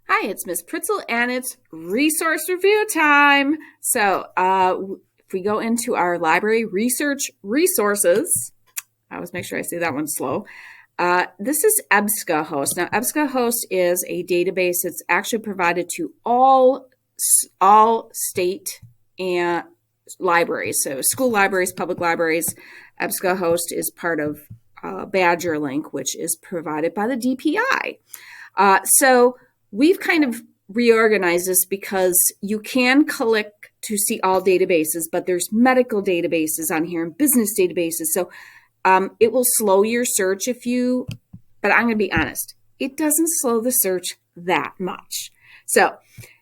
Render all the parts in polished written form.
Hi, it's Miss Pritzel, and it's resource review time. So, if we go into our library research resources, I always make sure I say that one slow. This is EBSCOhost. Now, EBSCOhost is a database that's actually provided to all state and libraries. So, school libraries, public libraries. EBSCOhost is part of BadgerLink, which is provided by the DPI. So we've kind of reorganized this because you can click to see all databases, but there's medical databases on here and business databases. So it will slow your search but I'm going to be honest, it doesn't slow the search that much. So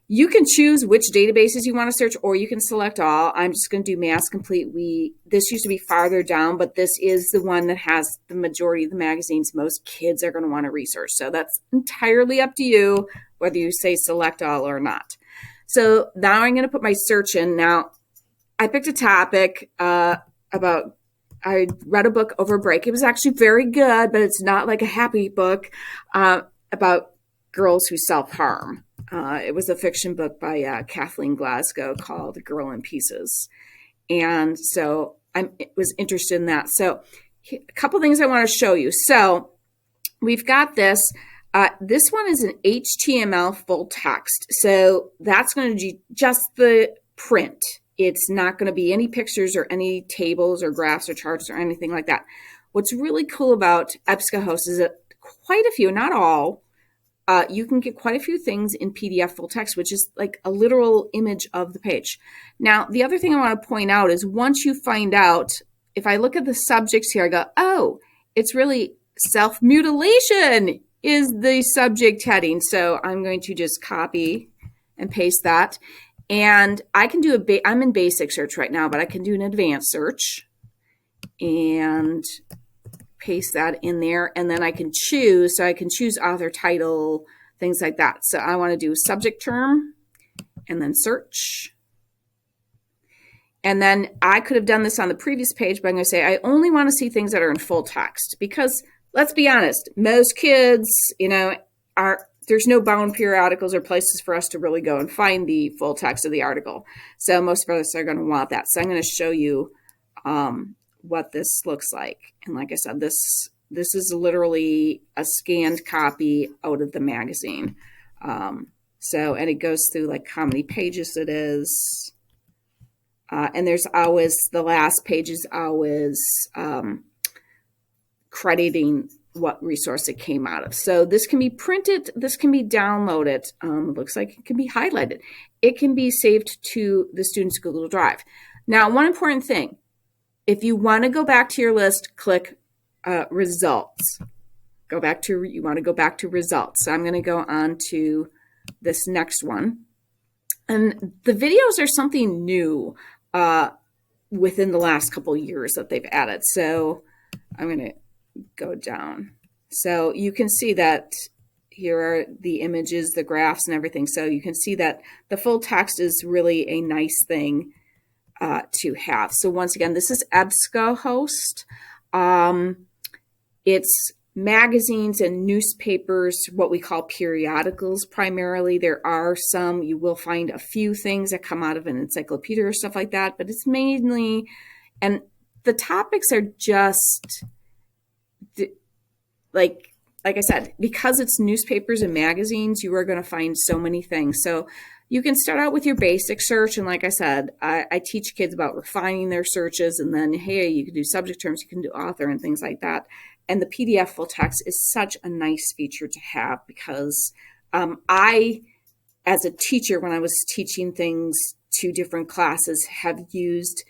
you can choose which databases you want to search, or you can select all. I'm just going to do Mass Complete. This used to be farther down, but this is the one that has the majority of the magazines most kids are going to want to research. So that's entirely up to you, whether you say select all or not. So now I'm going to put my search in. Now, I picked a topic I read a book over break. It was actually very good, but it's not like a happy book about girls who self-harm. It was a fiction book by Kathleen Glasgow called Girl in Pieces. And so I was interested in that. So a couple things I want to show you. So we've got this. This one is an HTML full text. So that's going to be just the print. It's not going to be any pictures or any tables or graphs or charts or anything like that. What's really cool about EBSCOhost is that quite a few, not all, you can get quite a few things in PDF full text, which is like a literal image of the page. Now, the other thing I want to point out is once you find out, if I look at the subjects here, I go, oh, it's really self-mutilation is the subject heading. So I'm going to just copy and paste that. And I can do I'm in basic search right now, but I can do an advanced search and paste that in there. And then I can choose, so I can choose author, title, things like that. So I want to do subject term and then search. And then I could have done this on the previous page, but I'm going to say I only want to see things that are in full text because let's be honest, most kids, there's no bound periodicals or places for us to really go and find the full text of the article. So most of us are going to want that. So I'm going to show you what this looks like. And like I said, this is literally a scanned copy out of the magazine. And it goes through like how many pages it is. And there's always, the last page is always crediting what resource it came out of. So this can be printed, this can be downloaded. It looks like it can be highlighted. It can be saved to the student's Google Drive. Now, one important thing, if you want to go back to your list, click results. You want to go back to results. So I'm going to go on to this next one. And the videos are something new within the last couple years that they've added. So I'm going to go down. So you can see that here are the images, the graphs, and everything. So you can see that the full text is really a nice thing to have. So once again, this is EBSCOhost. It's magazines and newspapers, what we call periodicals primarily. There are some, you will find a few things that come out of an encyclopedia or stuff like that, but it's mainly, and the topics are just, like I said, because it's newspapers and magazines, you are going to find so many things. So you can start out with your basic search. And like I said, I teach kids about refining their searches. And then, hey, you can do subject terms, you can do author and things like that. And the PDF full text is such a nice feature to have because I, as a teacher, when I was teaching things to different classes, have used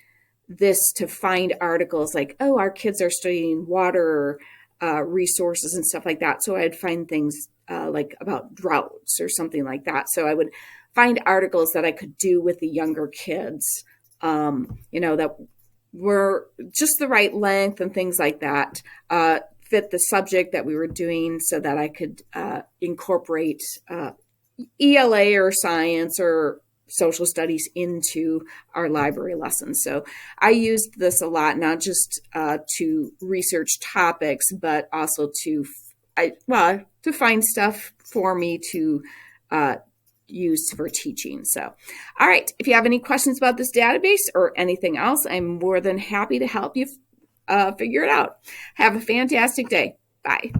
this to find articles like, oh, our kids are studying water resources and stuff like that. So I'd find things like about droughts or something like that. So I would find articles that I could do with the younger kids, that were just the right length and things like that, fit the subject that we were doing so that I could incorporate ELA or science or social studies into our library lessons. So I used this a lot, not just to research topics, but also to find stuff for me to used for teaching. So, all right. If you have any questions about this database or anything else, I'm more than happy to help you figure it out. Have a fantastic day. Bye.